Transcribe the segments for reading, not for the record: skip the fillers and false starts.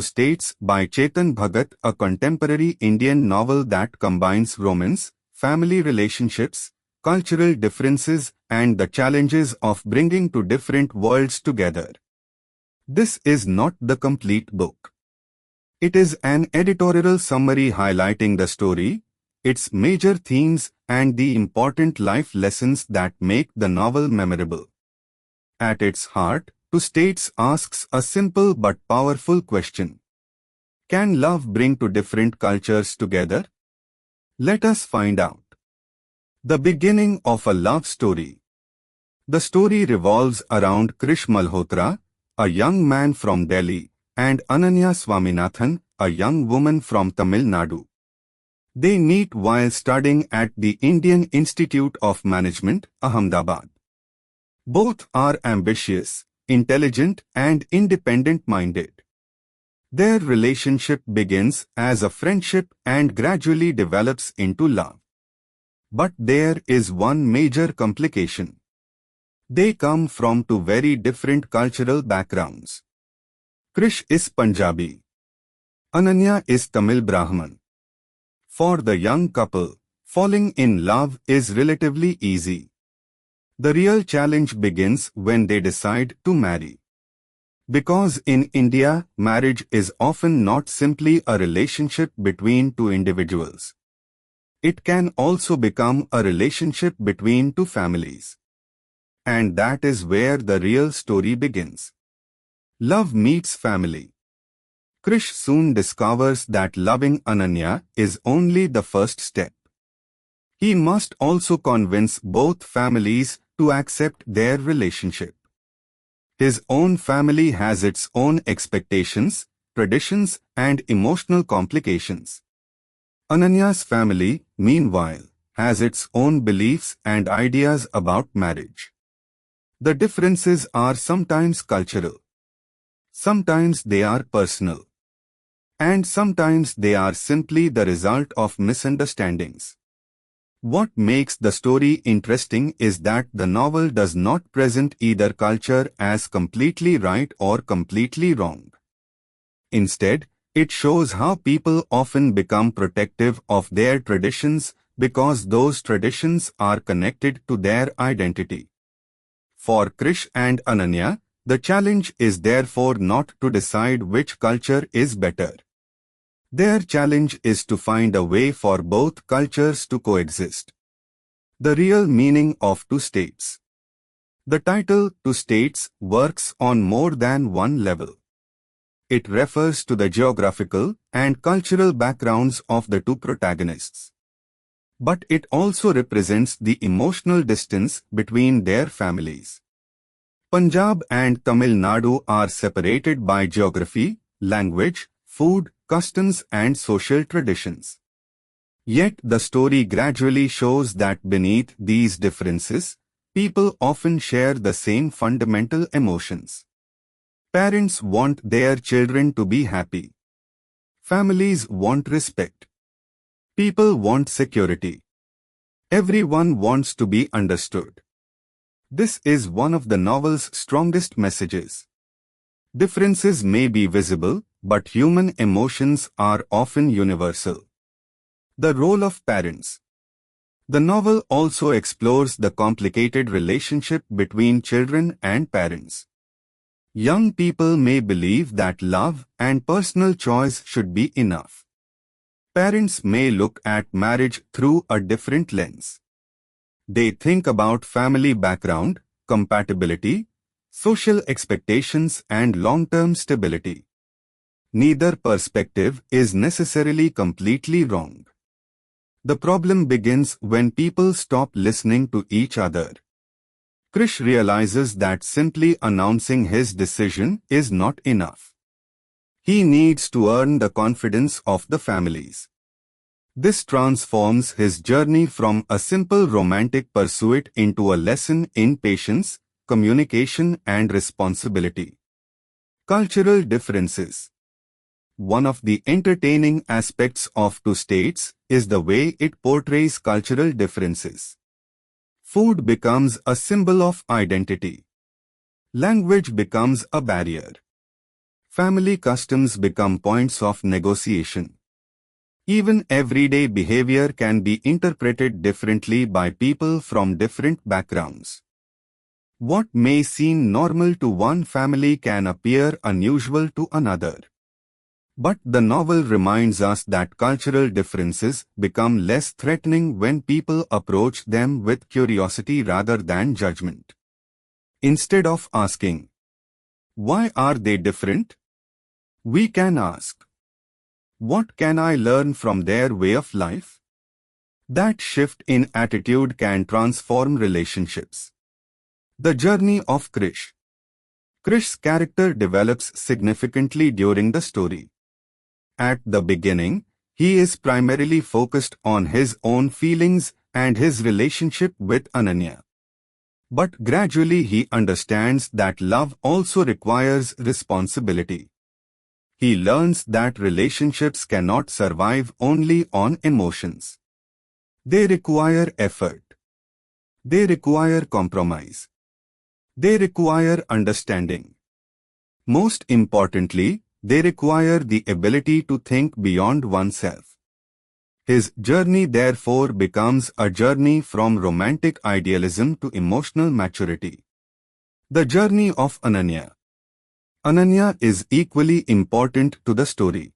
States by Chetan Bhagat, a contemporary Indian novel that combines romance, family relationships, cultural differences, and the challenges of bringing two different worlds together. This is not the complete book. It is an editorial summary highlighting the story, its major themes, and the important life lessons that make the novel memorable. At its heart, Two States asks a simple but powerful question. Can love bring two different cultures together? Let us find out. The beginning of a love story. The story revolves around Krish Malhotra, a young man from Delhi, and Ananya Swaminathan, a young woman from Tamil Nadu. They meet while studying at the Indian Institute of Management, Ahmedabad. Both are ambitious, intelligent, and independent-minded. Their relationship begins as a friendship and gradually develops into love. But there is one major complication. They come from two very different cultural backgrounds. Krish is Punjabi. Ananya is Tamil Brahmin. For the young couple, falling in love is relatively easy. The real challenge begins when they decide to marry. Because in India, marriage is often not simply a relationship between two individuals. It can also become a relationship between two families. And that is where the real story begins. Love meets family. Krish soon discovers that loving Ananya is only the first step. He must also convince both families to accept their relationship. His own family has its own expectations, traditions, and emotional complications. Ananya's family, meanwhile, has its own beliefs and ideas about marriage. The differences are sometimes cultural. Sometimes they are personal. And sometimes they are simply the result of misunderstandings. What makes the story interesting is that the novel does not present either culture as completely right or completely wrong. Instead, it shows how people often become protective of their traditions because those traditions are connected to their identity. For Krish and Ananya, the challenge is therefore not to decide which culture is better. Their challenge is to find a way for both cultures to coexist. The real meaning of Two States. The title Two States works on more than one level. It refers to the geographical and cultural backgrounds of the two protagonists. But it also represents the emotional distance between their families. Punjab and Tamil Nadu are separated by geography, language, food, customs, and social traditions. Yet the story gradually shows that beneath these differences, people often share the same fundamental emotions. Parents want their children to be happy. Families want respect. People want security. Everyone wants to be understood. This is one of the novel's strongest messages. Differences may be visible, but human emotions are often universal. The role of parents. The novel also explores the complicated relationship between children and parents. Young people may believe that love and personal choice should be enough. Parents may look at marriage through a different lens. They think about family background, compatibility, social expectations, and long-term stability. Neither perspective is necessarily completely wrong. The problem begins when people stop listening to each other. Krish realizes that simply announcing his decision is not enough. He needs to earn the confidence of the families. This transforms his journey from a simple romantic pursuit into a lesson in patience, communication, and responsibility. Cultural differences. One of the entertaining aspects of Two States is the way it portrays cultural differences. Food becomes a symbol of identity. Language becomes a barrier. Family customs become points of negotiation. Even everyday behavior can be interpreted differently by people from different backgrounds. What may seem normal to one family can appear unusual to another. But the novel reminds us that cultural differences become less threatening when people approach them with curiosity rather than judgment. Instead of asking, "Why are they different?" we can ask, "What can I learn from their way of life?" That shift in attitude can transform relationships. The journey of Krish. Krish's character develops significantly during the story. At the beginning, he is primarily focused on his own feelings and his relationship with Ananya. But gradually he understands that love also requires responsibility. He learns that relationships cannot survive only on emotions. They require effort. They require compromise. They require understanding. Most importantly, they require the ability to think beyond oneself. His journey therefore becomes a journey from romantic idealism to emotional maturity. The journey of Ananya. Ananya is equally important to the story.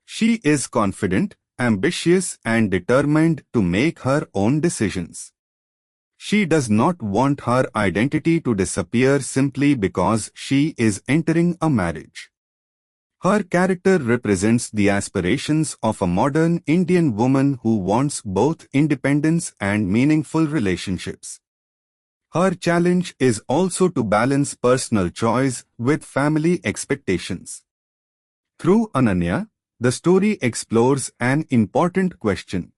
She is confident, ambitious and determined to make her own decisions. She does not want her identity to disappear simply because she is entering a marriage. Her character represents the aspirations of a modern Indian woman who wants both independence and meaningful relationships. Her challenge is also to balance personal choice with family expectations. Through Ananya, the story explores an important question.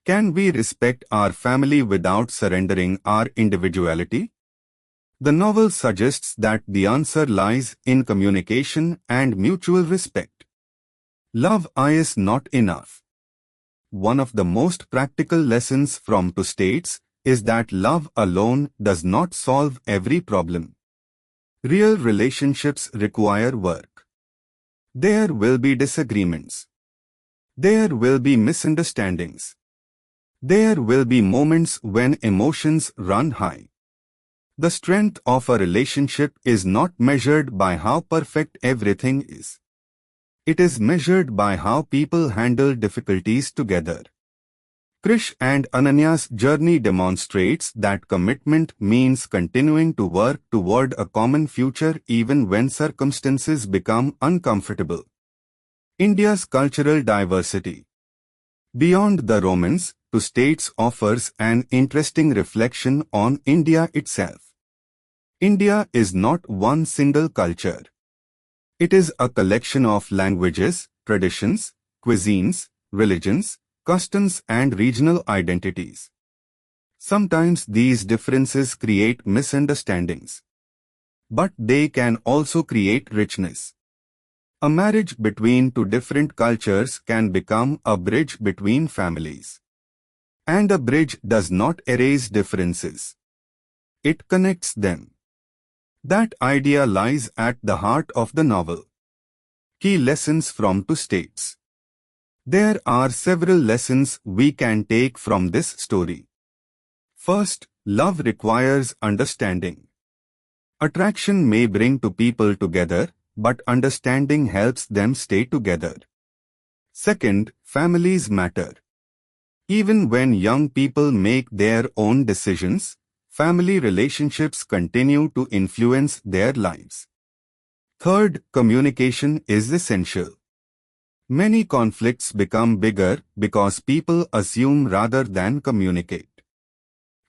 Can we respect our family without surrendering our individuality? The novel suggests that the answer lies in communication and mutual respect. Love is not enough. One of the most practical lessons from Two States is that love alone does not solve every problem. Real relationships require work. There will be disagreements. There will be misunderstandings. There will be moments when emotions run high. The strength of a relationship is not measured by how perfect everything is. It is measured by how people handle difficulties together. Krish and Ananya's journey demonstrates that commitment means continuing to work toward a common future even when circumstances become uncomfortable. India's cultural diversity. Beyond the romance, Two States offers an interesting reflection on India itself. India is not one single culture. It is a collection of languages, traditions, cuisines, religions, customs and regional identities. Sometimes these differences create misunderstandings. But they can also create richness. A marriage between two different cultures can become a bridge between families. And a bridge does not erase differences. It connects them. That idea lies at the heart of the novel. Key lessons from Two States. There are several lessons we can take from this story. First, love requires understanding. Attraction may bring two people together, but understanding helps them stay together. Second, families matter. Even when young people make their own decisions, family relationships continue to influence their lives. Third, communication is essential. Many conflicts become bigger because people assume rather than communicate.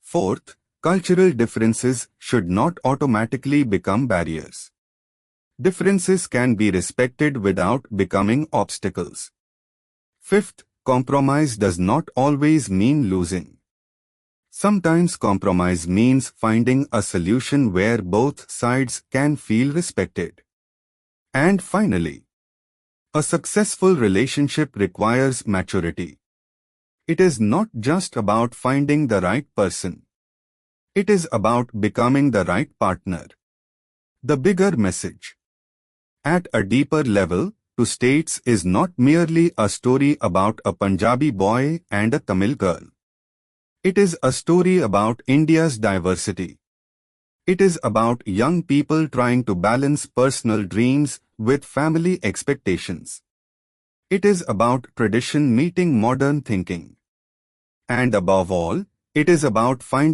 Fourth, cultural differences should not automatically become barriers. Differences can be respected without becoming obstacles. Fifth, compromise does not always mean losing. Sometimes compromise means finding a solution where both sides can feel respected. And finally, a successful relationship requires maturity. It is not just about finding the right person. It is about becoming the right partner. The bigger message. At a deeper level, Two States is not merely a story about a Punjabi boy and a Tamil girl. It is a story about India's diversity. It is about young people trying to balance personal dreams with family expectations. It is about tradition meeting modern thinking. And above all, it is about finding